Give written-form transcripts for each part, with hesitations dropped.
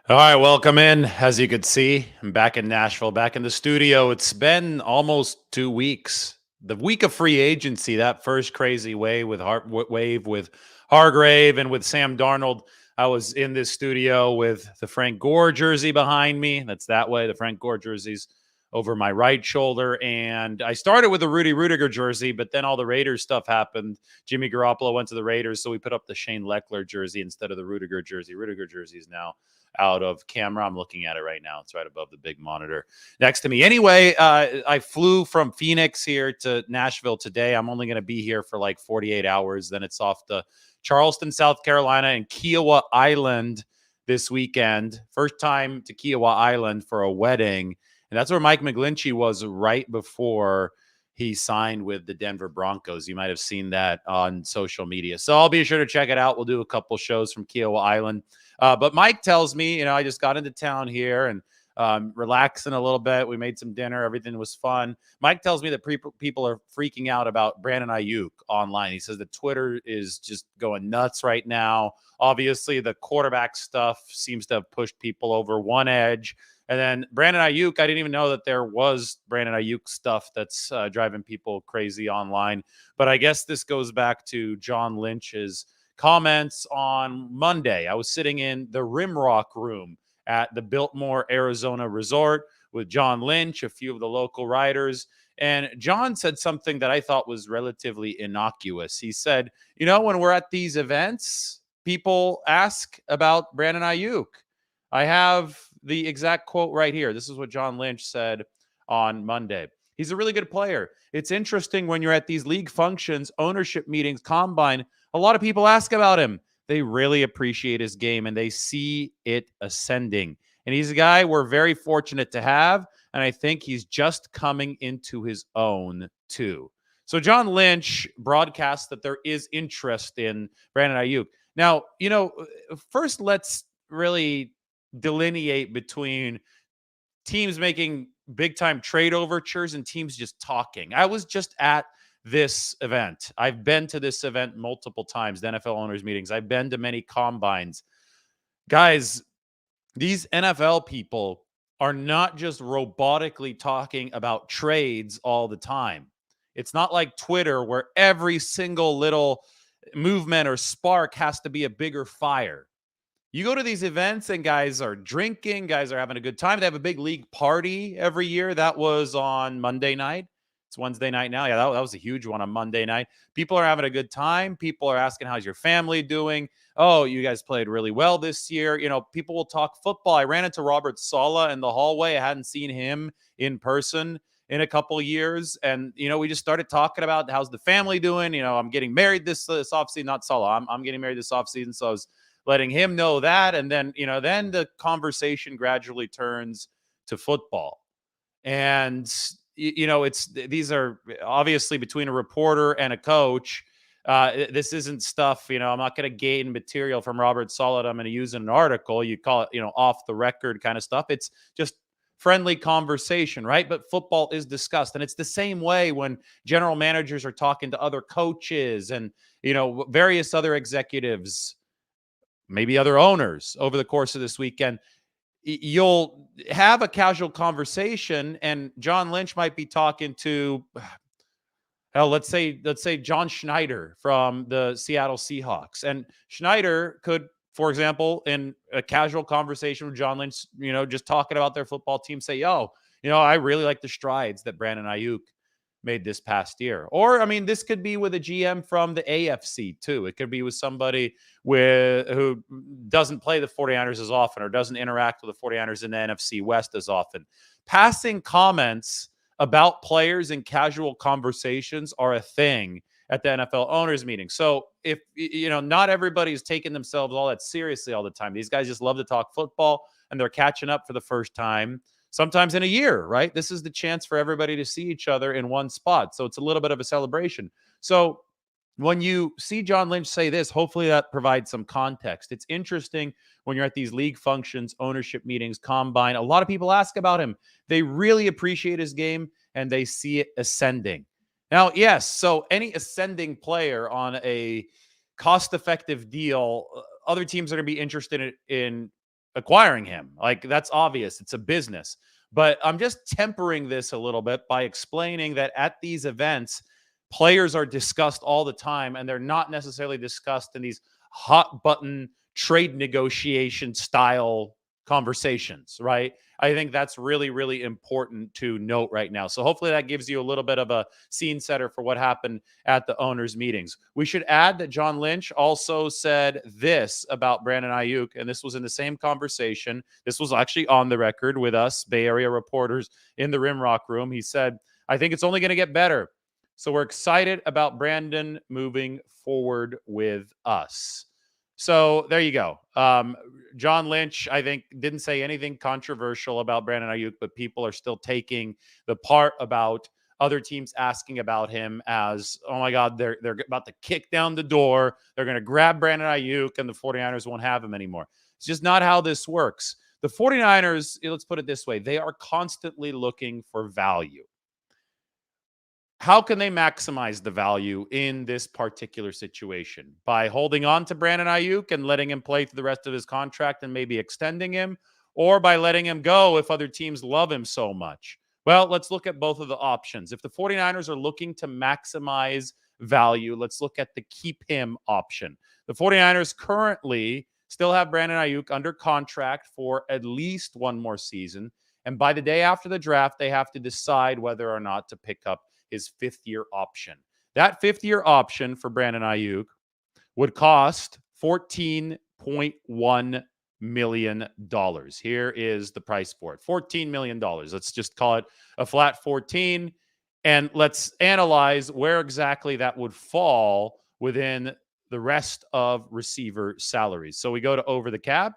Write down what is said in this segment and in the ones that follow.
All right, welcome in. As you could see, I'm back in Nashville, back in the studio. It's been almost 2 weeks. The week of free agency, that first crazy wave with Hargrave and with Sam Darnold. I was in this studio with the Frank Gore jersey behind me. That's that way. The Frank Gore jersey's over my right shoulder. And I started with the Rudy Rudiger jersey, but then all the Raiders stuff happened. Jimmy Garoppolo went to the Raiders, so we put up the Shane Leckler jersey instead of the Rudiger jersey. Rudiger jersey is now out of camera. I'm looking at it right now. It's right above the big monitor next to me. Anyway, I flew from Phoenix here to Nashville today. I'm only going to be here for like 48 hours. Then it's off to Charleston, South Carolina, and Kiowa Island this weekend. First time to Kiowa Island for a wedding. And that's where Mike McGlinchey was right before he signed with the Denver Broncos. You might have seen that on social media. So I'll be sure to check it out. We'll do a couple shows from Kiowa Island. But Mike tells me, I just got into town here and relaxing a little bit. We made some dinner. Everything was fun. Mike tells me that people are freaking out about Brandon Aiyuk online. He says that Twitter is just going nuts right now. Obviously, the quarterback stuff seems to have pushed people over one edge. And then Brandon Aiyuk, I didn't even know that there was Brandon Aiyuk stuff that's driving people crazy online. But I guess this goes back to John Lynch's comments on Monday. I was sitting in the Rimrock room at the Biltmore, Arizona resort with John Lynch, a few of the local writers. And John said something that I thought was relatively innocuous. He said, when we're at these events, people ask about Brandon Aiyuk. I have the exact quote right here. This is what John Lynch said on Monday. He's a really good player. It's interesting when you're at these league functions, ownership meetings, combine, a lot of people ask about him. They really appreciate his game and they see it ascending. And he's a guy we're very fortunate to have. And I think he's just coming into his own too. So John Lynch broadcasts that there is interest in Brandon Aiyuk. Now, first let's really delineate between teams making big time trade overtures and teams just talking. I was just at this event. I've been to this event multiple times, the NFL owners meetings. I've been to many combines. Guys, these NFL people are not just robotically talking about trades all the time. It's not like Twitter where every single little movement or spark has to be a bigger fire. You go to these events and guys are drinking, guys are having a good time. They have a big league party every year. That was on Monday night. It's Wednesday night now. Yeah, that was a huge one on Monday night. People are having a good time. People are asking, how's your family doing? Oh, you guys played really well this year. People will talk football. I ran into Robert Saleh in the hallway. I hadn't seen him in person in a couple of years. And, we just started talking about how's the family doing. I'm getting married this offseason, not Saleh. I'm getting married this offseason. So I was letting him know that. And then, then the conversation gradually turns to football. And, these are obviously between a reporter and a coach. This isn't stuff, I'm not going to gain material from Robert Saleh. I'm going to use in an article. You call it, off the record kind of stuff. It's just friendly conversation, right? But football is discussed. And it's the same way when general managers are talking to other coaches and, various other executives, maybe other owners over the course of this weekend. You'll have a casual conversation and John Lynch might be talking to, hell, let's say John Schneider from the Seattle Seahawks. And Schneider could, for example, in a casual conversation with John Lynch, just talking about their football team, say, I really like the strides that Brandon Aiyuk made this past year. Or, this could be with a GM from the AFC too. It could be with somebody who doesn't play the 49ers as often or doesn't interact with the 49ers in the NFC West as often. Passing comments about players in casual conversations are a thing at the NFL owners meeting. So if, not everybody's taking themselves all that seriously all the time. These guys just love to talk football and they're catching up for the first time sometimes in a year, right? This is the chance for everybody to see each other in one spot. So it's a little bit of a celebration. So when you see John Lynch say this, hopefully that provides some context. It's interesting when you're at these league functions, ownership meetings, combine. A lot of people ask about him. They really appreciate his game and they see it ascending. Now, yes, so any ascending player on a cost-effective deal, other teams are going to be interested in acquiring him. Like, that's obvious. It's a business. But I'm just tempering this a little bit by explaining that at these events, players are discussed all the time, and they're not necessarily discussed in these hot button trade negotiation style conversations, right? I think that's really, really important to note right now. So hopefully that gives you a little bit of a scene setter for what happened at the owners' meetings. We should add that John Lynch also said this about Brandon Aiyuk, and this was in the same conversation. This was actually on the record with us, Bay Area reporters in the Rimrock room. He said, I think it's only going to get better. So we're excited about Brandon moving forward with us. So there you go. John Lynch, I think, didn't say anything controversial about Brandon Aiyuk, but people are still taking the part about other teams asking about him as, oh my God, they're about to kick down the door. They're going to grab Brandon Aiyuk and the 49ers won't have him anymore. It's just not how this works. The 49ers, let's put it this way, they are constantly looking for value. How can they maximize the value in this particular situation? By holding on to Brandon Aiyuk and letting him play through the rest of his contract and maybe extending him, or by letting him go if other teams love him so much? Well, let's look at both of the options. If the 49ers are looking to maximize value, let's look at the keep him option. The 49ers currently still have Brandon Aiyuk under contract for at least one more season. And by the day after the draft, they have to decide whether or not to pick up his fifth-year option. That fifth-year option for Brandon Aiyuk would cost $14.1 million. Here is the price for it. $14 million. Let's just call it a flat 14. And let's analyze where exactly that would fall within the rest of receiver salaries. So we go to over the cap.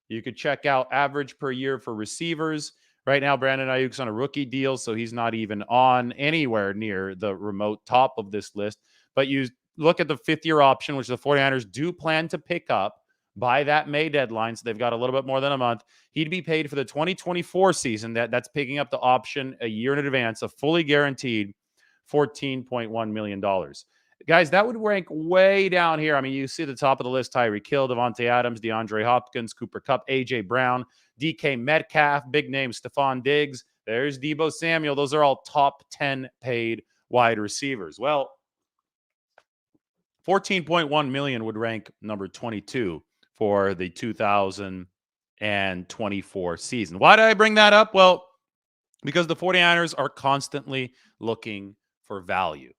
You could check out average per year for receivers. Right now, Brandon Aiyuk's on a rookie deal, so he's not even on anywhere near the remote top of this list. But you look at the fifth-year option, which the 49ers do plan to pick up by that May deadline, so they've got a little bit more than a month. He'd be paid for the 2024 season. That's picking up the option a year in advance, a fully guaranteed $14.1 million. Guys, that would rank way down here. I mean, you see the top of the list: Tyreek Hill, Devontae Adams, DeAndre Hopkins, Cooper Kupp, A.J. Brown, DK Metcalf, big name Stephon Diggs. There's Deebo Samuel. Those are all top 10 paid wide receivers. Well, 14.1 million would rank number 22 for the 2024 season. Why did I bring that up? Well, because the 49ers are constantly looking for value.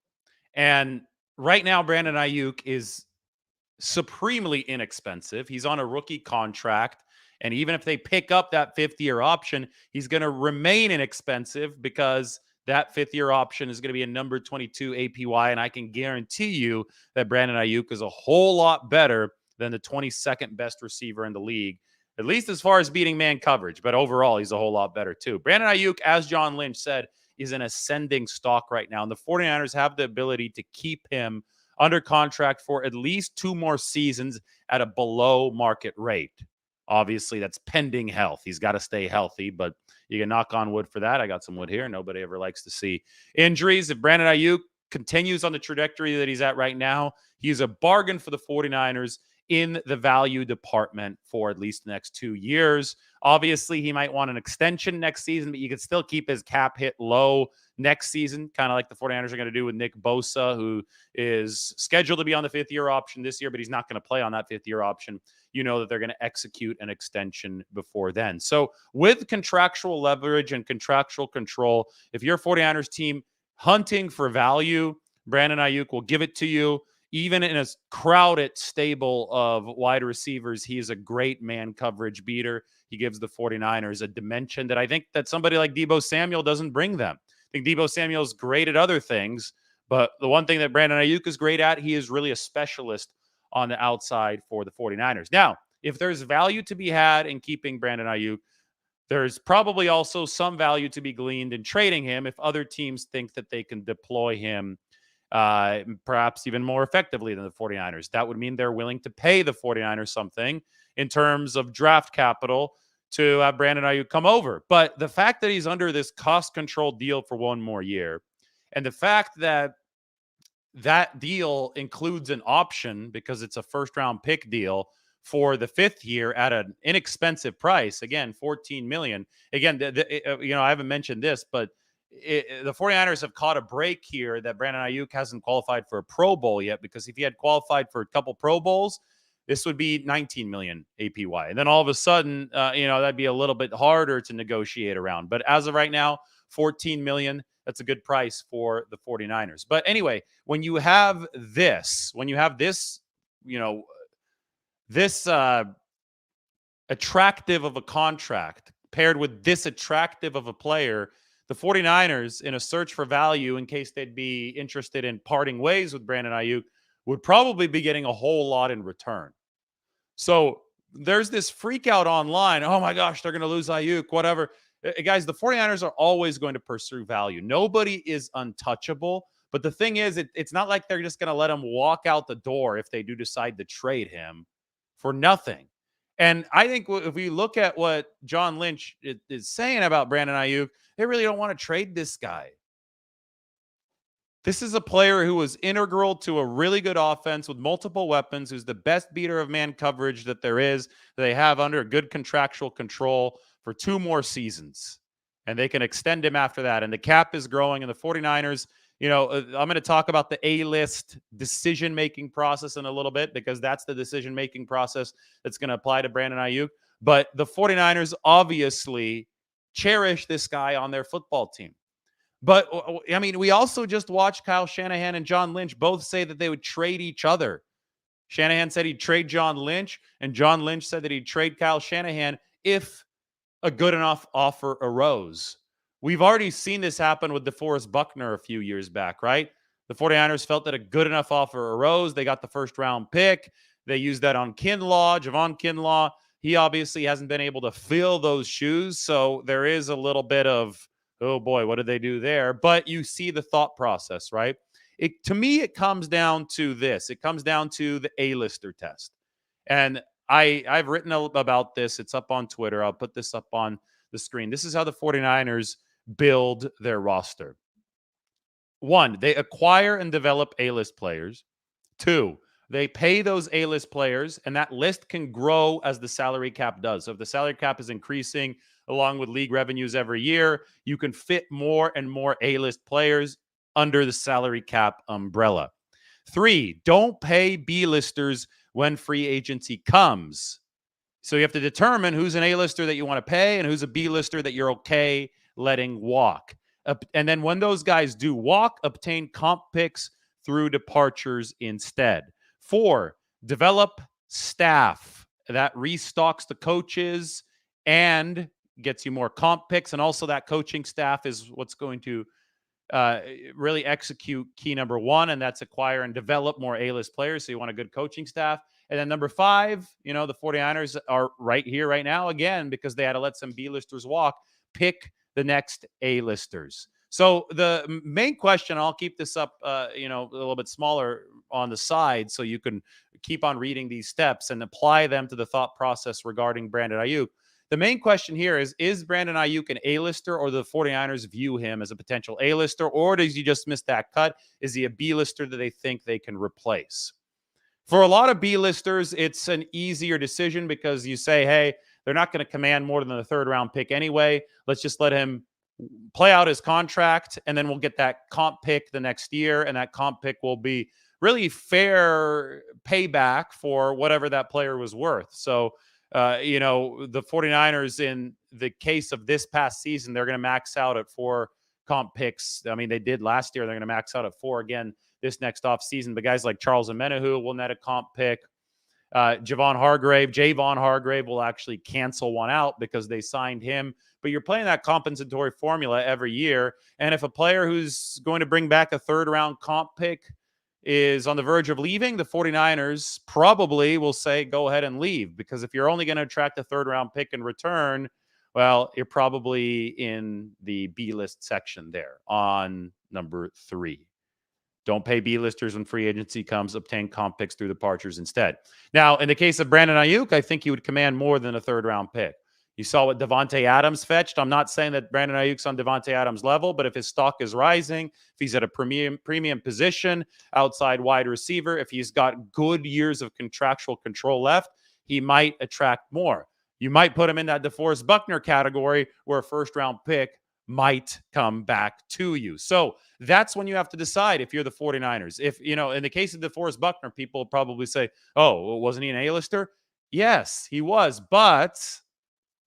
And right now, Brandon Aiyuk is supremely inexpensive. He's on a rookie contract. And even if they pick up that fifth-year option, he's going to remain inexpensive because that fifth-year option is going to be a number 22 APY. And I can guarantee you that Brandon Aiyuk is a whole lot better than the 22nd best receiver in the league, at least as far as beating man coverage. But overall, he's a whole lot better too. Brandon Aiyuk, as John Lynch said, is an ascending stock right now. And the 49ers have the ability to keep him under contract for at least 2 more seasons at a below market rate. Obviously, that's pending health. He's got to stay healthy, but you can knock on wood for that. I got some wood here. Nobody ever likes to see injuries. If Brandon Aiyuk continues on the trajectory that he's at right now, he's a bargain for the 49ers in the value department for at least the next 2 years. Obviously, he might want an extension next season, but you could still keep his cap hit low next season, kind of like the 49ers are going to do with Nick Bosa, who is scheduled to be on the fifth-year option this year, but he's not going to play on that fifth-year option. You know that they're going to execute an extension before then. So with contractual leverage and contractual control, if you're a 49ers team hunting for value, Brandon Aiyuk will give it to you. Even in a crowded stable of wide receivers, he is a great man coverage beater. He gives the 49ers a dimension that I think that somebody like Deebo Samuel doesn't bring them. I think Deebo Samuel's great at other things, but the one thing that Brandon Aiyuk is great at, he is really a specialist on the outside for the 49ers. Now, if there's value to be had in keeping Brandon Aiyuk, there's probably also some value to be gleaned in trading him if other teams think that they can deploy him perhaps even more effectively than the 49ers. That would mean they're willing to pay the 49ers something in terms of draft capital to have Brandon Aiyuk come over. But the fact that he's under this cost control deal for 1 more year, and the fact that that deal includes an option because it's a first round pick deal for the 5th year at an inexpensive price. Again, 14 million. Again, I haven't mentioned this, but the 49ers have caught a break here that Brandon Aiyuk hasn't qualified for a Pro Bowl yet, because if he had qualified for a couple Pro Bowls, this would be 19 million APY. And then all of a sudden, that'd be a little bit harder to negotiate around. But as of right now, 14 million, that's a good price for the 49ers. But anyway, when you have this, this attractive of a contract paired with this attractive of a player, the 49ers, in a search for value in case they'd be interested in parting ways with Brandon Aiyuk, would probably be getting a whole lot in return. So there's this freak out online. Oh my gosh, they're going to lose Aiyuk, whatever. Guys, the 49ers are always going to pursue value. Nobody is untouchable. But the thing is, it's not like they're just going to let him walk out the door if they do decide to trade him for nothing. And I think if we look at what John Lynch is saying about Brandon Aiyuk, they really don't want to trade this guy. This is a player who was integral to a really good offense with multiple weapons, who's the best beater of man coverage that there is, that they have under good contractual control for 2 more seasons. And they can extend him after that. And the cap is growing, and the 49ers, I'm going to talk about the A-list decision-making process in a little bit, because that's the decision-making process that's going to apply to Brandon Aiyuk. But the 49ers obviously cherish this guy on their football team. But, I mean, we also just watched Kyle Shanahan and John Lynch both say that they would trade each other. Shanahan said he'd trade John Lynch, and John Lynch said that he'd trade Kyle Shanahan if a good enough offer arose. We've already seen this happen with DeForest Buckner a few years back, right? The 49ers felt that a good enough offer arose. They got the first-round pick. They used that on Javon Kinlaw. He obviously hasn't been able to fill those shoes, so there is a little bit of, oh boy, what did they do there? But you see the thought process, right? To me, it comes down to this. It comes down to the A-lister test. And I've written about this. It's up on Twitter. I'll put this up on the screen. This is how the 49ers build their roster. 1, they acquire and develop A-list players. 2, they pay those A-list players, and that list can grow as the salary cap does. So if the salary cap is increasing along with league revenues every year, you can fit more and more A-list players under the salary cap umbrella. 3, don't pay B-listers when free agency comes. So you have to determine who's an A-lister that you want to pay and who's a B-lister that you're okay letting walk. And then when those guys do walk, obtain comp picks through departures instead. 4, develop staff that restocks the coaches and gets you more comp picks. And also that coaching staff is what's going to really execute key number 1, and that's acquire and develop more A-list players. So you want a good coaching staff. And then number 5, the 49ers are right here, right now, again, because they had to let some B-listers walk, pick the next A-listers. So the main question, I'll keep this up, a little bit smaller on the side so you can keep on reading these steps and apply them to the thought process regarding Brandon Aiyuk. The main question here is Brandon Aiyuk an A-lister, or the 49ers view him as a potential A-lister, or does he just miss that cut? Is he a B-lister that they think they can replace? For a lot of B-listers, it's an easier decision because you say, hey, they're not going to command more than the 3rd-round pick anyway. Let's just let him play out his contract, and then we'll get that comp pick the next year, and that comp pick will be really fair payback for whatever that player was worth. So, the 49ers, in the case of this past season, they're going to max out at 4 comp picks. I mean, they did last year. They're going to max out at 4 again this next offseason. But guys like Charles Omenihu will net a comp pick. Javon Hargrave will actually cancel one out because they signed him. But you're playing that compensatory formula every year. And if a player who's going to bring back a 3rd-round comp pick is on the verge of leaving, the 49ers probably will say, go ahead and leave. Because if you're only going to attract a 3rd-round pick in return, well, you're probably in the B-list section there on number 3. Don't pay B-listers when free agency comes. Obtain comp picks through departures instead. Now, in the case of Brandon Aiyuk, I think he would command more than a 3rd-round pick. You saw what Devontae Adams fetched. I'm not saying that Brandon Aiyuk's on Devontae Adams' level, but if his stock is rising, if he's at a premium position, outside wide receiver, if he's got good years of contractual control left, he might attract more. You might put him in that DeForest Buckner category where a first round pick might come back to you. So that's when you have to decide if you're the 49ers. If, in the case of DeForest Buckner, people probably say, oh, well, wasn't he an A-lister? Yes, he was. But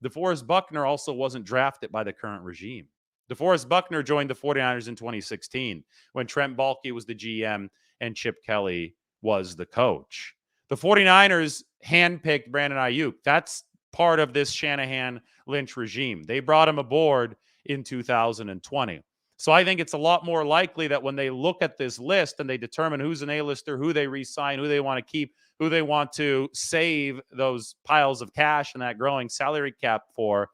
DeForest Buckner also wasn't drafted by the current regime. DeForest Buckner joined the 49ers in 2016 when Trent Baalke was the GM and Chip Kelly was the coach. The 49ers handpicked Brandon Aiyuk. That's part of this Shanahan Lynch regime. They brought him aboard in 2020. So I think it's a lot more likely that when they look at this list and they determine who's an A-lister, who they re-sign, who they want to keep, who they want to save those piles of cash and that growing salary cap for,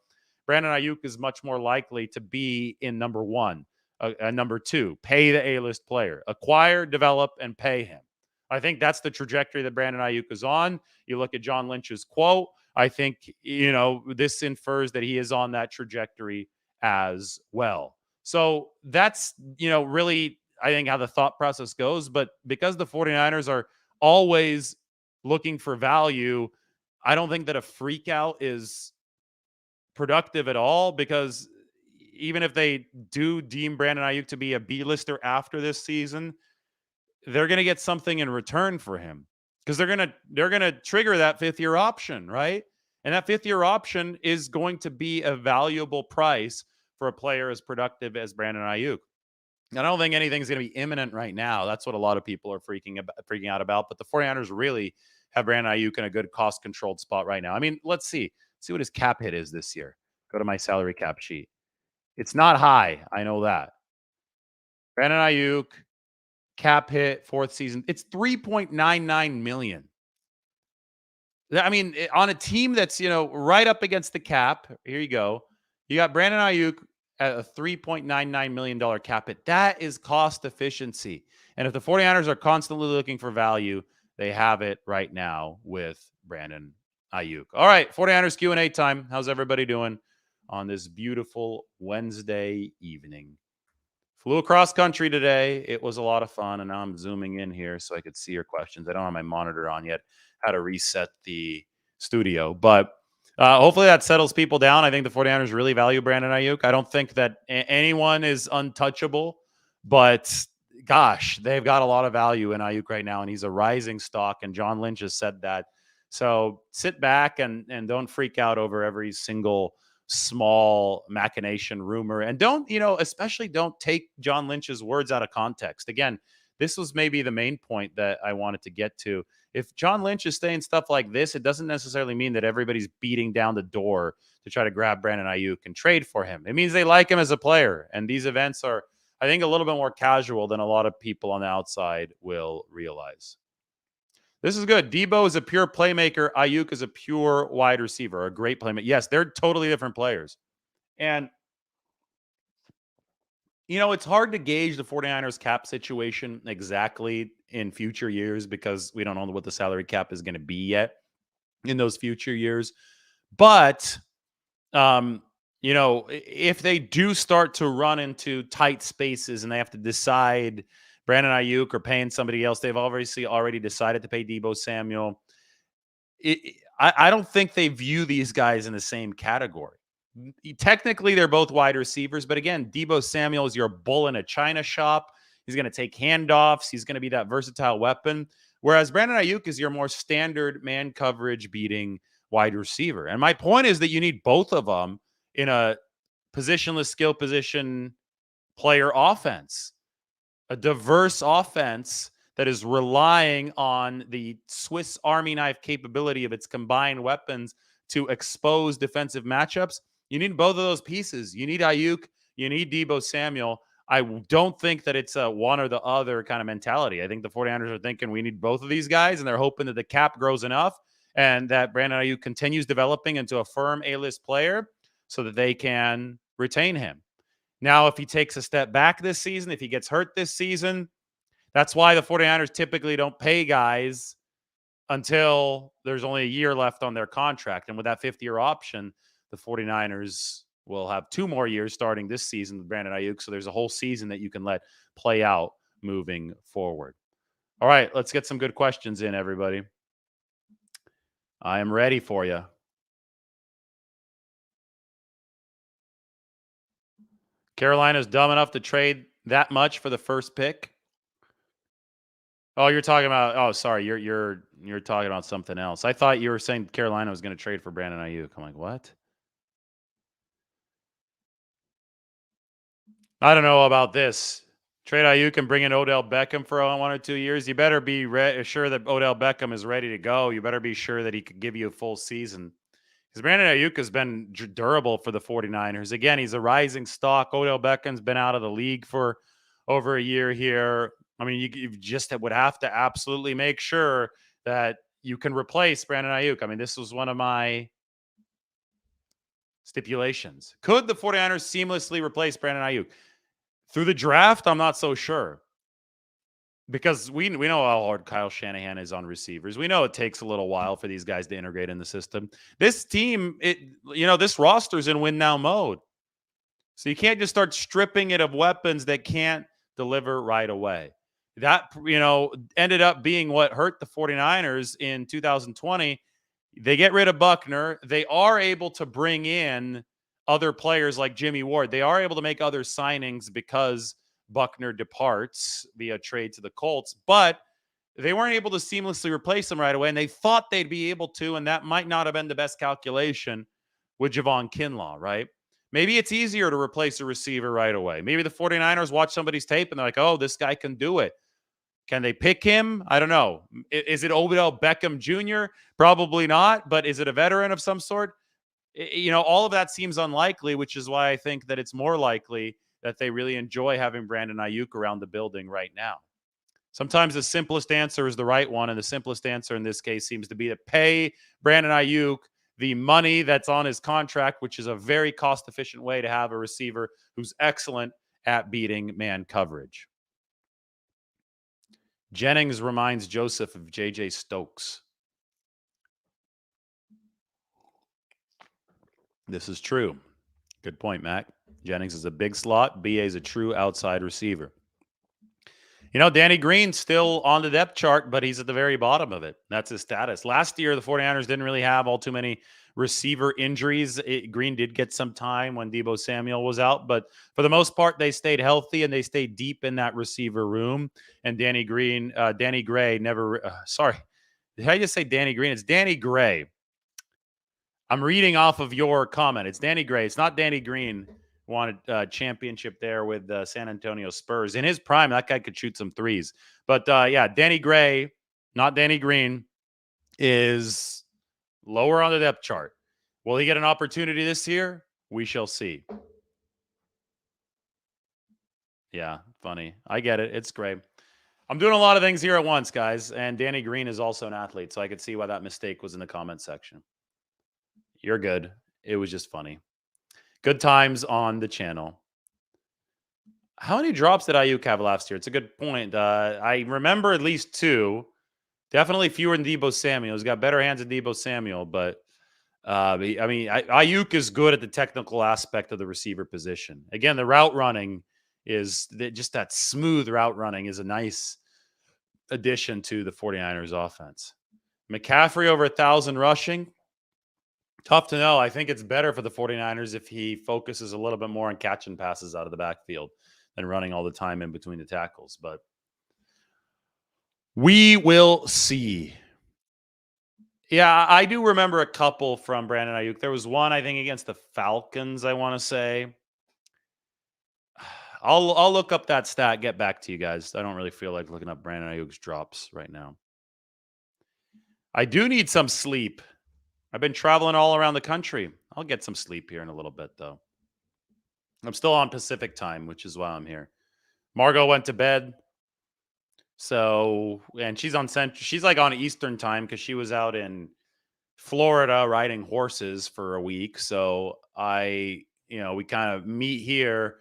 Brandon Aiyuk is much more likely to be in number one. Number two, pay the A-list player. Acquire, develop, and pay him. I think that's the trajectory that Brandon Aiyuk is on. You look at John Lynch's quote. I think, this infers that he is on that trajectory as well. So that's, really, I think, how the thought process goes. But because the 49ers are always looking for value, I don't think that a freak out is productive at all, because even if they do deem Brandon Aiyuk to be a B-lister after this season, they're going to get something in return for him, because they're going to trigger that fifth-year option, right? And that fifth-year option is going to be a valuable price for a player as productive as Brandon Aiyuk. I don't think anything's going to be imminent right now. That's what a lot of people are freaking out about. But the 49ers really have Brandon Aiyuk in a good cost-controlled spot right now. I mean, let's see what his cap hit is this year. Go to my salary cap sheet. It's not high. I know that. Brandon Aiyuk, cap hit, fourth season. It's $3.99 million. I mean, on a team that's, right up against the cap, here you go. You got Brandon Aiyuk at a $3.99 million cap hit. That is cost efficiency. And if the 49ers are constantly looking for value, they have it right now with Brandon Aiyuk. All right, 49ers Q&A time. How's everybody doing on this beautiful Wednesday evening? Flew across country today. It was a lot of fun, and now I'm zooming in here so I could see your questions. I don't have my monitor on yet. How to reset the studio, but hopefully that settles people down. I think the 49ers really value Brandon Aiyuk. I don't think that anyone is untouchable, but gosh, they've got a lot of value in Aiyuk right now, and he's a rising stock, and John Lynch has said that. So sit back and don't freak out over every single small machination rumor, and don't, especially don't take John Lynch's words out of context. Again, this was maybe the main point that I wanted to get to. If John Lynch is saying stuff like this, it doesn't necessarily mean that everybody's beating down the door to try to grab Brandon Aiyuk and trade for him. It means they like him as a player, and these events are, I think, a little bit more casual than a lot of people on the outside will realize. This is good. Debo is a pure playmaker. Aiyuk is a pure wide receiver, a great playmaker. Yes, they're totally different players. And, it's hard to gauge the 49ers cap situation exactly in future years, because we don't know what the salary cap is going to be yet in those future years. But, if they do start to run into tight spaces and they have to decide Brandon Aiyuk or paying somebody else, they've obviously already decided to pay Deebo Samuel. I don't think they view these guys in the same category. Technically, they're both wide receivers, but again, Deebo Samuel is your bull in a china shop. He's going to take handoffs. He's going to be that versatile weapon. Whereas Brandon Aiyuk is your more standard man coverage beating wide receiver. And my point is that you need both of them in a positionless skill position player offense, a diverse offense that is relying on the Swiss Army knife capability of its combined weapons to expose defensive matchups. You need both of those pieces. You need Aiyuk. You need Deebo Samuel. I don't think that it's a one or the other kind of mentality. I think the 49ers are thinking we need both of these guys, and they're hoping that the cap grows enough and that Brandon Aiyuk continues developing into a firm A-list player so that they can retain him. Now, if he takes a step back this season, if he gets hurt this season, that's why the 49ers typically don't pay guys until there's only a year left on their contract. And with that fifth-year option, the 49ers will have 2 more years starting this season with Brandon Aiyuk. So there's a whole season that you can let play out moving forward. All right, let's get some good questions in, everybody. I am ready for you. Carolina's dumb enough to trade that much for the first pick. Oh, you're talking about. Oh, sorry, you're talking about something else. I thought you were saying Carolina was going to trade for Brandon Aiyuk. I'm like, what? I don't know about this. Trade Aiyuk and bring in Odell Beckham for 1 or 2 years. You better be sure that Odell Beckham is ready to go. You better be sure that he could give you a full season. Because Brandon Aiyuk has been durable for the 49ers. Again, he's a rising stock. Odell Beckham's been out of the league for over a year here. I mean, you just would have to absolutely make sure that you can replace Brandon Aiyuk. I mean, this was one of my stipulations. Could the 49ers seamlessly replace Brandon Aiyuk? Through the draft, I'm not so sure. Because we know how hard Kyle Shanahan is on receivers. We know it takes a little while for these guys to integrate in the system. This team, this roster's in win now mode. So you can't just start stripping it of weapons that can't deliver right away. That, ended up being what hurt the 49ers in 2020. They get rid of Buckner. They are able to bring in other players like Jimmy Ward. They are able to make other signings because Buckner departs via trade to the Colts, but they weren't able to seamlessly replace him right away, and they thought they'd be able to, and that might not have been the best calculation with Javon Kinlaw, right? Maybe it's easier to replace a receiver right away. Maybe the 49ers watch somebody's tape and they're like, oh, this guy can do it. Can they pick him? I don't know. Is it Odell Beckham Jr.? Probably not, but is it a veteran of some sort? All of that seems unlikely, which is why I think that it's more likely that they really enjoy having Brandon Aiyuk around the building right now. Sometimes the simplest answer is the right one, and the simplest answer in this case seems to be to pay Brandon Aiyuk the money that's on his contract, which is a very cost-efficient way to have a receiver who's excellent at beating man coverage. Jennings reminds Joseph of J.J. Stokes. This is true. Good point, Mac. Jennings is a big slot. B.A. is a true outside receiver. Danny Green's still on the depth chart, but he's at the very bottom of it. That's his status. Last year, the 49ers didn't really have all too many receiver injuries. Green did get some time when Deebo Samuel was out, but for the most part, they stayed healthy and they stayed deep in that receiver room. And Danny Gray never, sorry. Did I just say Danny Green? It's Danny Gray. I'm reading off of your comment. It's Danny Gray. It's not Danny Green. Wanted a championship there with the San Antonio Spurs. In his prime, that guy could shoot some threes. But Danny Gray, not Danny Green, is lower on the depth chart. Will he get an opportunity this year? We shall see. Yeah, funny. I get it. It's great. I'm doing a lot of things here at once, guys. And Danny Green is also an athlete, so I could see why that mistake was in the comment section. You're good. It was just funny. Good times on the channel. How many drops did Aiyuk have last year? It's a good point. I remember at least 2. Definitely fewer than Deebo Samuel. He's got better hands than Deebo Samuel, but Aiyuk is good at the technical aspect of the receiver position. Again, the route running is just that smooth route running is a nice addition to the 49ers offense. McCaffrey over 1,000 rushing. Tough to know. I think it's better for the 49ers if he focuses a little bit more on catching passes out of the backfield than running all the time in between the tackles. But we will see. Yeah, I do remember a couple from Brandon Aiyuk. There was one, I think, against the Falcons, I want to say. I'll look up that stat, get back to you guys. I don't really feel like looking up Brandon Aiyuk's drops right now. I do need some sleep. I've been traveling all around the country. I'll get some sleep here in a little bit, though. I'm still on Pacific time, which is why I'm here. Margot went to bed. So, and she's on Central. She's like on Eastern time because she was out in Florida riding horses for a week. So we kind of meet here.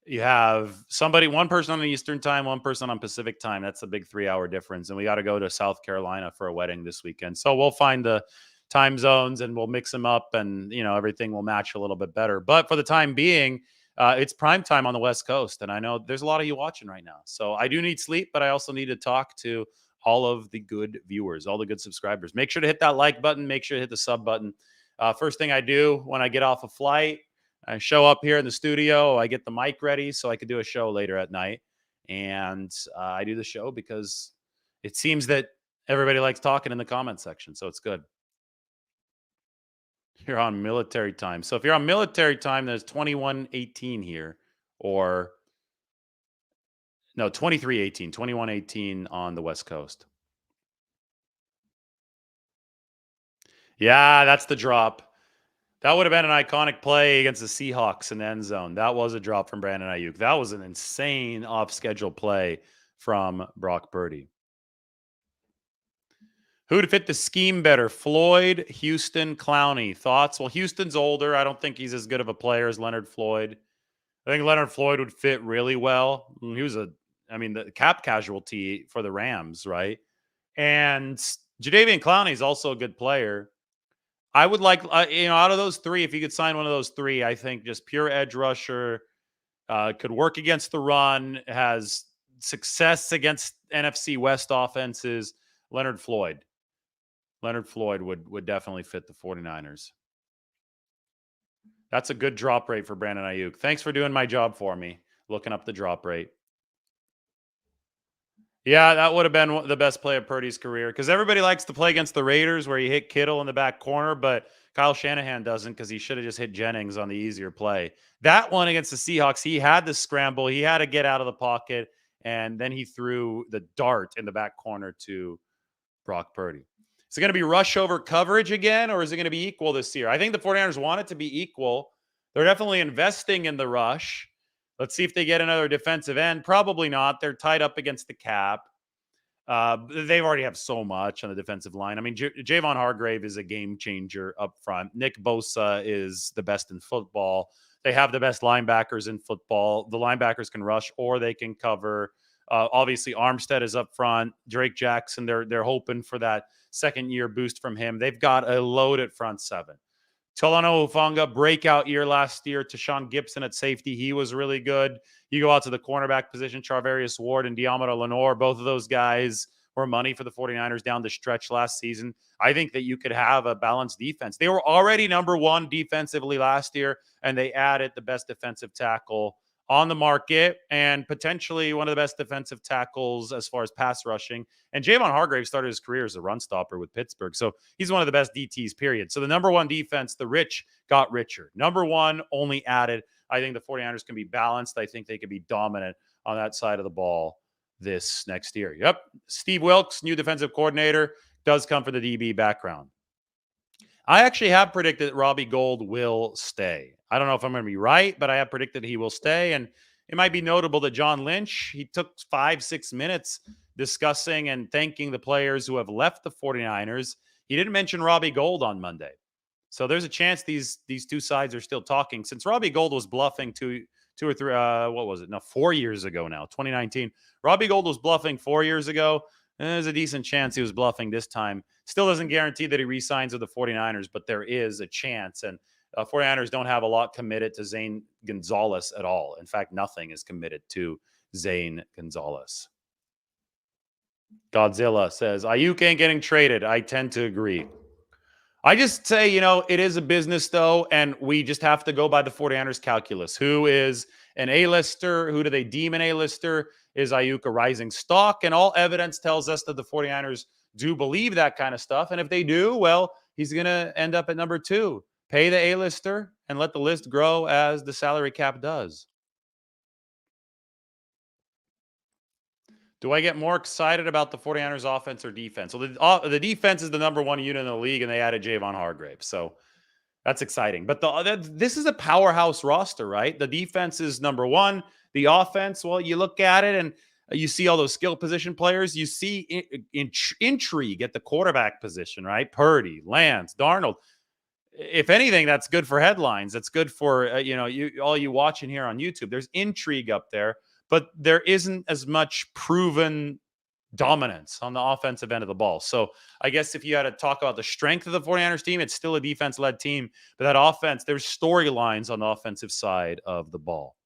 You have one person on the Eastern time, one person on Pacific time. That's a big 3-hour difference. And we got to go to South Carolina for a wedding this weekend. So we'll find the time zones and we'll mix them up and, everything will match a little bit better. But for the time being, it's prime time on the West Coast. And I know there's a lot of you watching right now. So I do need sleep, but I also need to talk to all of the good viewers, all the good subscribers. Make sure to hit that like button. Make sure to hit the sub button. First thing I do when I get off a flight, I show up here in the studio. I get the mic ready so I could do a show later at night. And I do the show because it seems that everybody likes talking in the comment section. So it's good. You're on military time. So if you're on military time, there's 21:18 here, or no, 23:18, 21:18 on the West Coast. Yeah, that's the drop. That would have been an iconic play against the Seahawks in the end zone. That was a drop from Brandon Aiyuk. That was an insane off schedule play from Brock Purdy. Who'd fit the scheme better? Floyd, Houston, Clowney. Thoughts? Well, Houston's older. I don't think he's as good of a player as Leonard Floyd. I think Leonard Floyd would fit really well. The cap casualty for the Rams, right? And Jadeveon Clowney is also a good player. I would like, out of those three, if you could sign one of those three, I think just pure edge rusher, could work against the run, has success against NFC West offenses. Leonard Floyd. Leonard Floyd would definitely fit the 49ers. That's a good drop rate for Brandon Aiyuk. Thanks for doing my job for me, looking up the drop rate. Yeah, that would have been the best play of Purdy's career because everybody likes to play against the Raiders where you hit Kittle in the back corner, but Kyle Shanahan doesn't because he should have just hit Jennings on the easier play. That one against the Seahawks, he had to scramble. He had to get out of the pocket, and then he threw the dart in the back corner to Brock Purdy. Is it going to be rush over coverage again, or is it going to be equal this year? I think the 49ers want it to be equal. They're definitely investing in the rush. Let's see if they get another defensive end. Probably not. They're tied up against the cap. They already have so much on the defensive line. I mean, Javon Hargrave is a game changer up front. Nick Bosa is the best in football. They have the best linebackers in football. The linebackers can rush or they can cover. Obviously, Armstead is up front. Drake Jackson, they're hoping for that second year boost from him. They've got a loaded front seven. Tolano Hufanga, breakout year last year. Tashawn Gibson at safety, he was really good. You go out to the cornerback position, Charvarius Ward and Diamara Lenore. Both of those guys were money for the 49ers down the stretch last season. I think that you could have a balanced defense. They were already number one defensively last year, and they added the best defensive tackle on the market and potentially one of the best defensive tackles as far as pass rushing. And Javon Hargrave started his career as a run stopper with Pittsburgh. So he's one of the best DTs, period. So the number one defense, the rich got richer. Number one only added. I think the 49ers can be balanced. I think they can be dominant on that side of the ball this next year. Yep. Steve Wilkes, new defensive coordinator, does come from the DB background. I actually have predicted that Robbie Gould will stay. I don't know if I'm going to be right, but I have predicted he will stay. And it might be notable that John Lynch, he took 5-6 minutes discussing and thanking the players who have left the 49ers. He didn't mention Robbie Gould on Monday. So there's a chance these two sides are still talking. Since Robbie Gould was bluffing two or three, 4 years ago now, 2019. Robbie Gould was bluffing 4 years ago. There's a decent chance he was bluffing this time. Still doesn't guarantee that he re-signs with the 49ers, but there is a chance. And 49ers don't have a lot committed to Zane Gonzalez at all. In fact, nothing is committed to Zane Gonzalez. Godzilla says, Aiyuk ain't getting traded. I tend to agree. I just say, it is a business, though, and we just have to go by the 49ers calculus. Who is an A-lister? Who do they deem an A-lister? Is Aiyuk a rising stock? And all evidence tells us that the 49ers do believe that kind of stuff. And if they do, well, he's going to end up at number 2. Pay the A-lister and let the list grow as the salary cap does. Do I get more excited about the 49ers offense or defense? Well, the defense is the number one unit in the league, and they added Javon Hargrave. So that's exciting. But this is a powerhouse roster, right? The defense is number one. The offense, well, you look at it and you see all those skill position players. You see intrigue at the quarterback position, right? Purdy, Lance, Darnold. If anything, that's good for headlines. That's good for, all you watching here on YouTube. There's intrigue up there, but there isn't as much proven dominance on the offensive end of the ball. So I guess if you had to talk about the strength of the 49ers team, it's still a defense-led team. But that offense, there's storylines on the offensive side of the ball.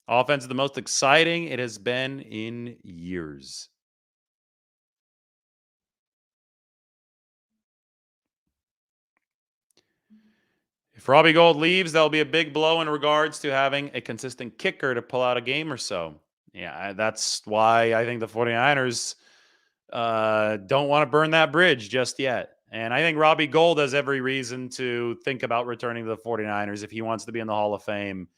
Offense is the most exciting it has been in years. If Robbie Gold leaves, that'll be a big blow in regards to having a consistent kicker to pull out a game or so. Yeah, that's why I think the 49ers don't want to burn that bridge just yet. And I think Robbie Gold has every reason to think about returning to the 49ers if he wants to be in the Hall of Fame,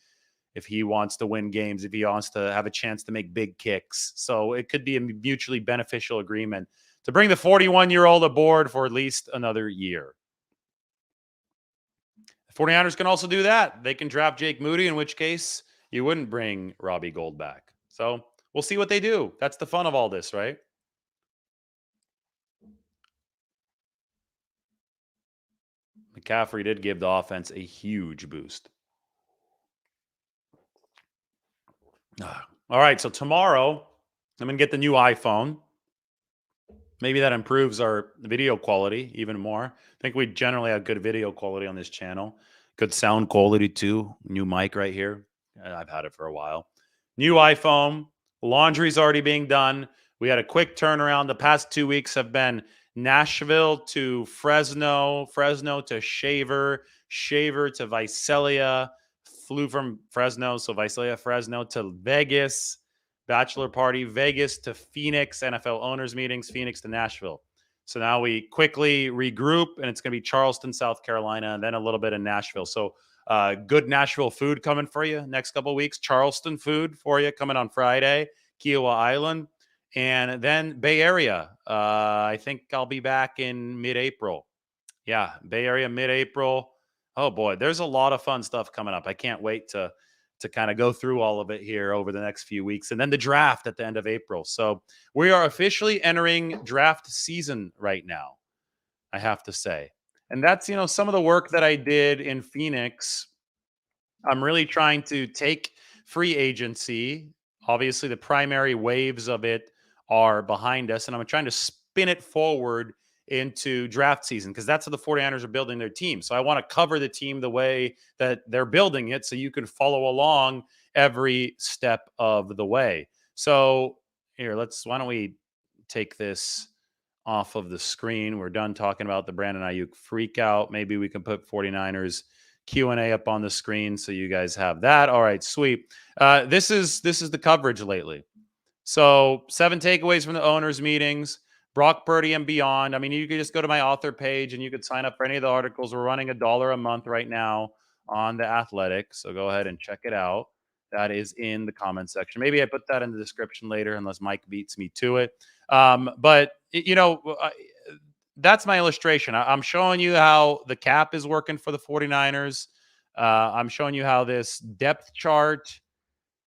if he wants to win games, if he wants to have a chance to make big kicks. So it could be a mutually beneficial agreement to bring the 41-year-old aboard for at least another year. The 49ers can also do that. They can draft Jake Moody, in which case you wouldn't bring Robbie Gold back. So we'll see what they do. That's the fun of all this, right? McCaffrey did give the offense a huge boost. All right, so tomorrow I'm going to get the new iPhone. Maybe that improves our video quality even more. I think we generally have good video quality on this channel. Good sound quality too. New mic right here. I've had it for a while. New iPhone. Laundry's already being done. We had a quick turnaround. The past 2 weeks have been Nashville to Fresno, Fresno to Shaver, Shaver to Visalia. Flew from Fresno, so Visalia, Fresno to Vegas. Bachelor party, Vegas to Phoenix, NFL owners meetings, Phoenix to Nashville. So now we quickly regroup, and it's going to be Charleston, South Carolina, and then a little bit in Nashville. So good Nashville food coming for you next couple of weeks. Charleston food for you coming on Friday, Kiowa Island, and then Bay Area. I think I'll be back in mid-April. Yeah, Bay Area mid-April. Oh boy, there's a lot of fun stuff coming up. I can't wait to kind of go through all of it here over the next few weeks, and then the draft at the end of April. So we are officially entering draft season right now, I have to say. And that's, some of the work that I did in Phoenix. I'm really trying to take free agency. Obviously, the primary waves of it are behind us, and I'm trying to spin it forward into draft season because that's how the 49ers are building their team. So I want to cover the team the way that they're building it so you can follow along every step of the way. So here, why don't we take this off of the screen? We're done talking about the Brandon Aiyuk freak out. Maybe we can put 49ers Q&A up on the screen so you guys have that. All right, sweet. This is the coverage lately. So 7 takeaways from the owners' meetings, Brock Purdy and beyond. I mean, you could just go to my author page and you could sign up for any of the articles. We're running $1 a month right now on The Athletic, so go ahead and check it out. That is in the comment section. Maybe I put that in the description later unless Mike beats me to it. But, that's my illustration. I'm showing you how the cap is working for the 49ers. I'm showing you how this depth chart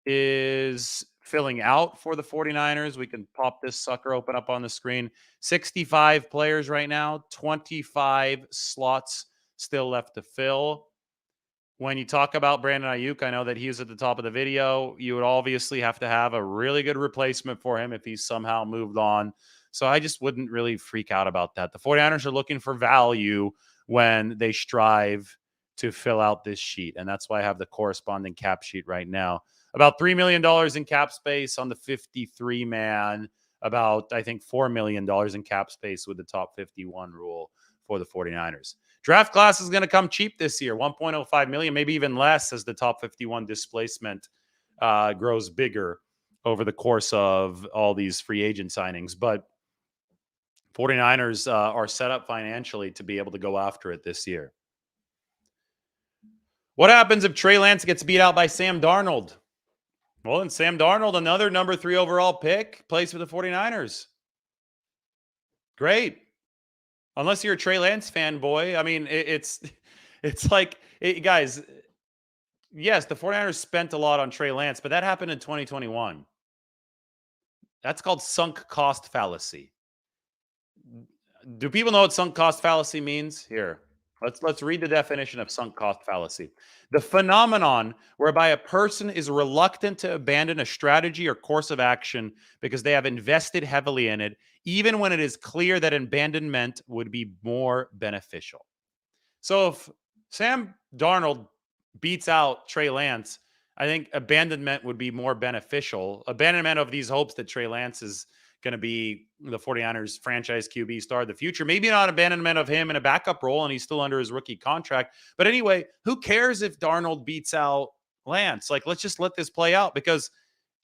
is filling out for the 49ers. We can pop this sucker open up on the screen. 65 players right now, 25 slots still left to fill. When you talk about Brandon Aiyuk, I know that he was at the top of the video. You would obviously have to have a really good replacement for him if he's somehow moved on. So I just wouldn't really freak out about that. The 49ers are looking for value when they strive to fill out this sheet. And that's why I have the corresponding cap sheet right now. About $3 million in cap space on the 53-man. About, I think, $4 million in cap space with the top 51 rule for the 49ers. Draft class is going to come cheap this year, 1.05 million, maybe even less as the top 51 displacement grows bigger over the course of all these free agent signings. But 49ers are set up financially to be able to go after it this year. What happens if Trey Lance gets beat out by Sam Darnold? Well, and Sam Darnold, another number 3 overall pick, plays for the 49ers. Great. Unless you're a Trey Lance fanboy. I mean, it's like, guys, yes, the 49ers spent a lot on Trey Lance, but that happened in 2021. That's called sunk cost fallacy. Do people know what sunk cost fallacy means? Here, let's read the definition of sunk cost fallacy. The phenomenon whereby a person is reluctant to abandon a strategy or course of action because they have invested heavily in it, even when it is clear that abandonment would be more beneficial. So if Sam Darnold beats out Trey Lance, I think abandonment would be more beneficial. Abandonment of these hopes that Trey Lance is going to be the 49ers franchise QB star of the future. Maybe not abandonment of him in a backup role, and he's still under his rookie contract. But anyway, who cares if Darnold beats out Lance? Like, let's just let this play out, because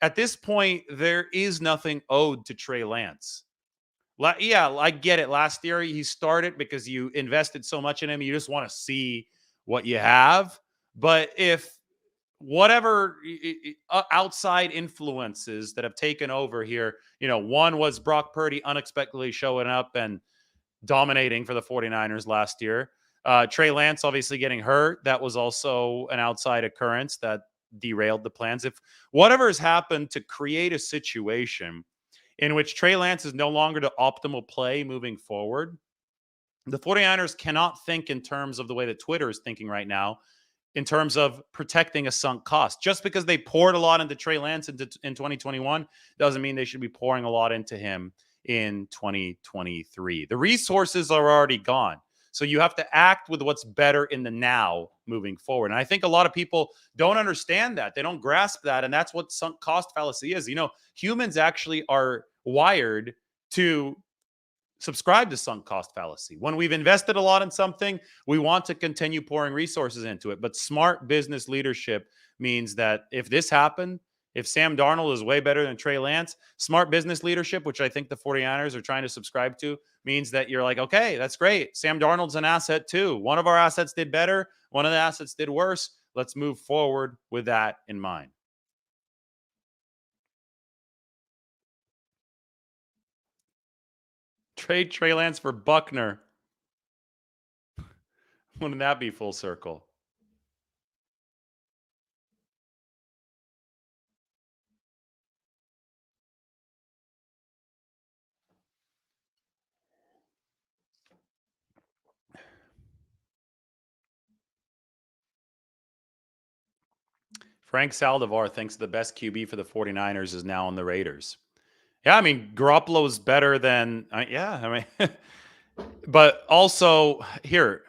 at this point, there is nothing owed to Trey Lance. Yeah, I get it. Last year, he started because you invested so much in him. You just want to see what you have. But if whatever outside influences that have taken over here, one was Brock Purdy unexpectedly showing up and dominating for the 49ers last year. Trey Lance obviously getting hurt. That was also an outside occurrence that derailed the plans. If whatever has happened to create a situation in which Trey Lance is no longer the optimal play moving forward, the 49ers cannot think in terms of the way that Twitter is thinking right now, in terms of protecting a sunk cost. Just because they poured a lot into Trey Lance in 2021 doesn't mean they should be pouring a lot into him in 2023. The resources are already gone. So you have to act with what's better in the now moving forward. And I think a lot of people don't understand that. They don't grasp that. And that's what sunk cost fallacy is. Humans actually are wired to subscribe to sunk cost fallacy. When we've invested a lot in something, we want to continue pouring resources into it. But smart business leadership means that if this happened, if Sam Darnold is way better than Trey Lance, smart business leadership, which I think the 49ers are trying to subscribe to, means that you're like, okay, that's great. Sam Darnold's an asset too. One of our assets did better. One of the assets did worse. Let's move forward with that in mind. Trade Trey Lance for Buckner. Wouldn't that be full circle? Frank Saldivar thinks the best QB for the 49ers is now on the Raiders. Yeah, I mean, Garoppolo is better than, but also here,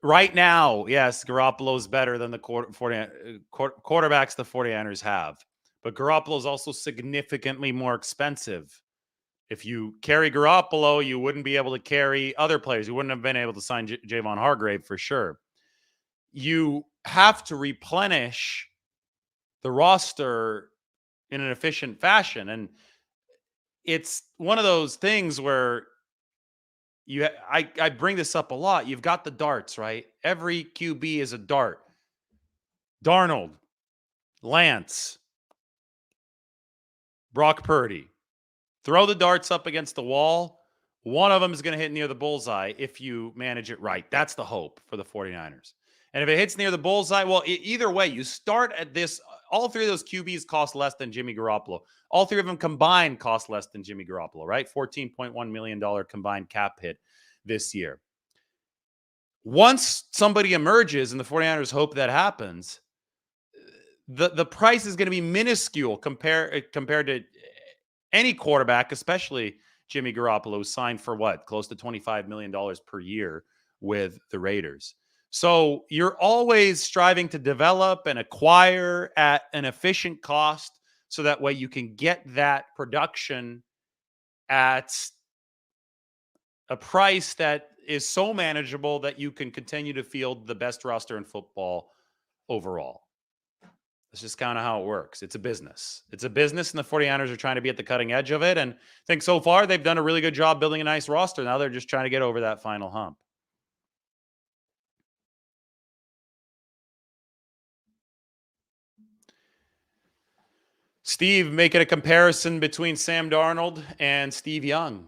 right now, yes, Garoppolo is better than the quarterbacks the 49ers have. But Garoppolo is also significantly more expensive. If you carry Garoppolo, you wouldn't be able to carry other players. You wouldn't have been able to sign Javon Hargrave for sure. You have to replenish the roster in an efficient fashion. And it's one of those things where I bring this up a lot. You've got the darts, right? Every QB is a dart. Darnold, Lance, Brock Purdy. Throw the darts up against the wall. One of them is going to hit near the bullseye if you manage it right. That's the hope for the 49ers. And if it hits near the bullseye, well, either way, you start at this. All three of those QBs cost less than Jimmy Garoppolo. All three of them combined cost less than Jimmy Garoppolo, right? $14.1 million combined cap hit this year. Once somebody emerges, and the 49ers hope that happens, the price is going to be minuscule compared to any quarterback, especially Jimmy Garoppolo, signed for what? Close to $25 million per year with the Raiders. So you're always striving to develop and acquire at an efficient cost so that way you can get that production at a price that is so manageable that you can continue to field the best roster in football overall. That's just kind of how it works. It's a business. It's a business, and the 49ers are trying to be at the cutting edge of it. And I think so far they've done a really good job building a nice roster. Now they're just trying to get over that final hump. Steve making a comparison between Sam Darnold and Steve Young.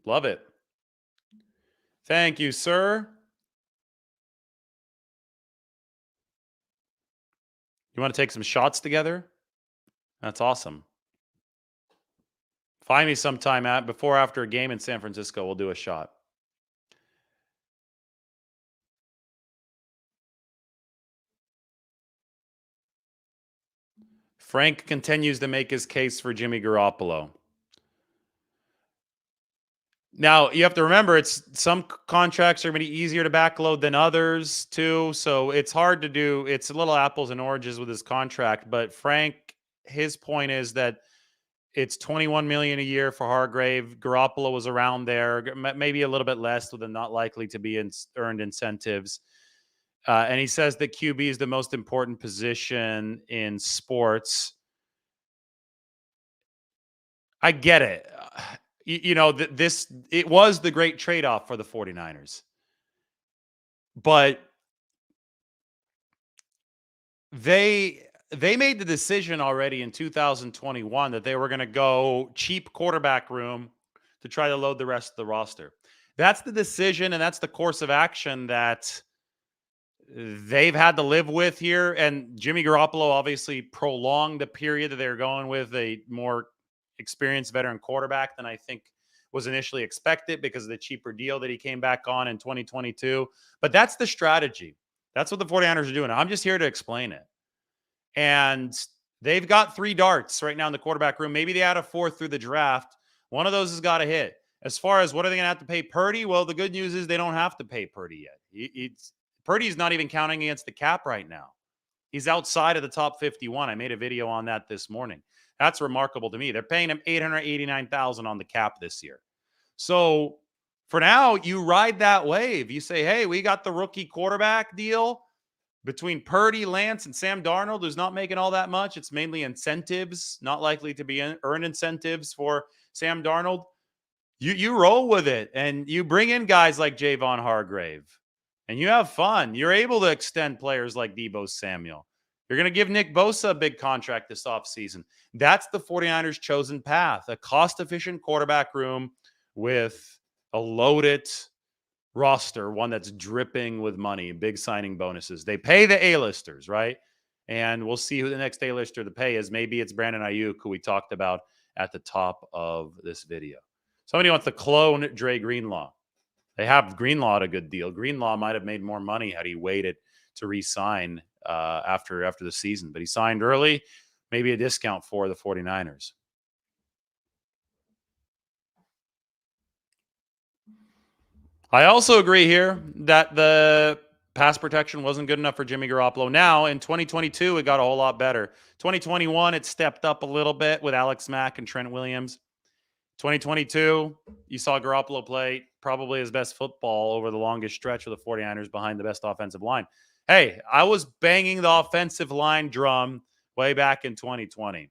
Love it. Thank you, sir. You want to take some shots together? That's awesome. Find me sometime before or after a game in San Francisco. We'll do a shot. Frank continues to make his case for Jimmy Garoppolo. Now, you have to remember, some contracts are going to be easier to backload than others, too. So it's hard to do. It's a little apples and oranges with his contract. But Frank, his point is that It's 21 million a year for Hargrave. Garoppolo was around there, maybe a little bit less with the not likely to be earned incentives. And he says that QB is the most important position in sports. I get it. It was the great trade-off for the 49ers. But they made the decision already in 2021 that they were going to go cheap quarterback room to try to load the rest of the roster. That's the decision and that's the course of action that they've had to live with here. And Jimmy Garoppolo obviously prolonged the period that they were going with a more experienced veteran quarterback than I think was initially expected because of the cheaper deal that he came back on in 2022. But that's the strategy. That's what the 49ers are doing. I'm just here to explain it. And they've got 3 darts right now in the quarterback room. Maybe they add a 4th through the draft. One of those has got to hit. As far as what are they going to have to pay Purdy? Well, the good news is they don't have to pay Purdy yet. Purdy's not even counting against the cap right now. He's outside of the top 51. I made a video on that this morning. That's remarkable to me. They're paying him $889,000 on the cap this year. So for now, you ride that wave. You say, hey, we got the rookie quarterback deal between Purdy, Lance, and Sam Darnold, who's not making all that much. It's mainly incentives, not likely to be earned incentives for Sam Darnold. You roll with it, and you bring in guys like Javon Hargrave, and you have fun. You're able to extend players like Deebo Samuel. You're going to give Nick Bosa a big contract this offseason. That's the 49ers' chosen path, a cost-efficient quarterback room with a loaded roster, one that's dripping with money, big signing bonuses. They pay the A-listers, right? And we'll see who the next A-lister to pay is. Maybe it's Brandon Aiyuk, who we talked about at the top of this video. Somebody wants to clone Dre Greenlaw. They have Greenlaw at a good deal. Greenlaw might have made more money had he waited to re-sign after the season. But he signed early, maybe a discount for the 49ers. I also agree here that the pass protection wasn't good enough for Jimmy Garoppolo. Now, in 2022, it got a whole lot better. 2021, it stepped up a little bit with Alex Mack and Trent Williams. 2022, you saw Garoppolo play probably his best football over the longest stretch of the 49ers behind the best offensive line. Hey, I was banging the offensive line drum way back in 2020.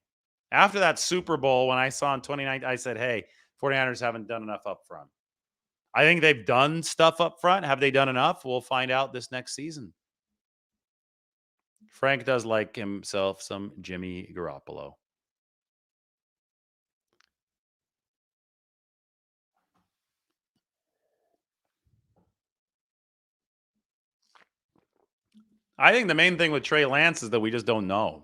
After that Super Bowl, when I saw in 2019, I said, hey, 49ers haven't done enough up front. I think they've done stuff up front. Have they done enough? We'll find out this next season. Frank does like himself some Jimmy Garoppolo. I think the main thing with Trey Lance is that we just don't know.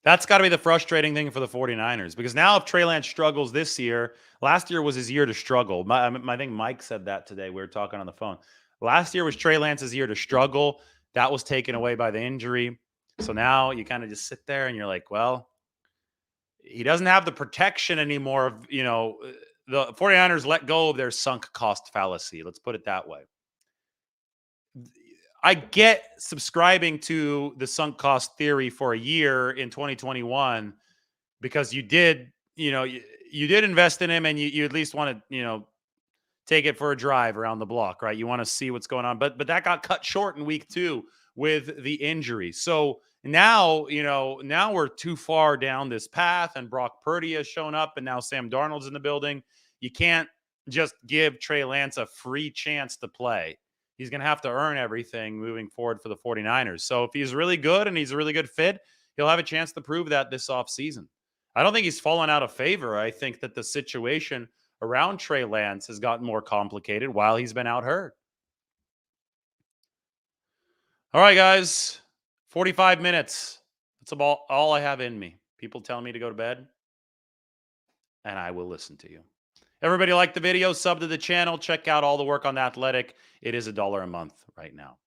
That's got to be the frustrating thing for the 49ers, because now if Trey Lance struggles this year, last year was his year to struggle. I think Mike said that today. We were talking on the phone. Last year was Trey Lance's year to struggle. That was taken away by the injury. So now you kind of just sit there and you're like, well, he doesn't have the protection anymore of, the 49ers let go of their sunk cost fallacy. Let's put it that way. I get subscribing to the sunk cost theory for a year in 2021 because you did invest in him, and you at least want to, take it for a drive around the block, right? You want to see what's going on. But that got cut short in week 2 with the injury. So now we're too far down this path, and Brock Purdy has shown up, and now Sam Darnold's in the building. You can't just give Trey Lance a free chance to play. He's going to have to earn everything moving forward for the 49ers. So if he's really good and he's a really good fit, he'll have a chance to prove that this offseason. I don't think he's fallen out of favor. I think that the situation around Trey Lance has gotten more complicated while he's been out hurt. All right, guys, 45 minutes. That's about all I have in me. People telling me to go to bed, and I will listen to you. Everybody like the video, sub to the channel, check out all the work on The Athletic. It is $1 a month right now.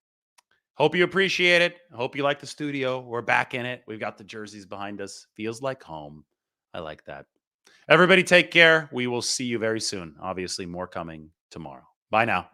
Hope you appreciate it. Hope you like the studio. We're back in it. We've got the jerseys behind us. Feels like home. I like that. Everybody take care. We will see you very soon. Obviously, more coming tomorrow. Bye now.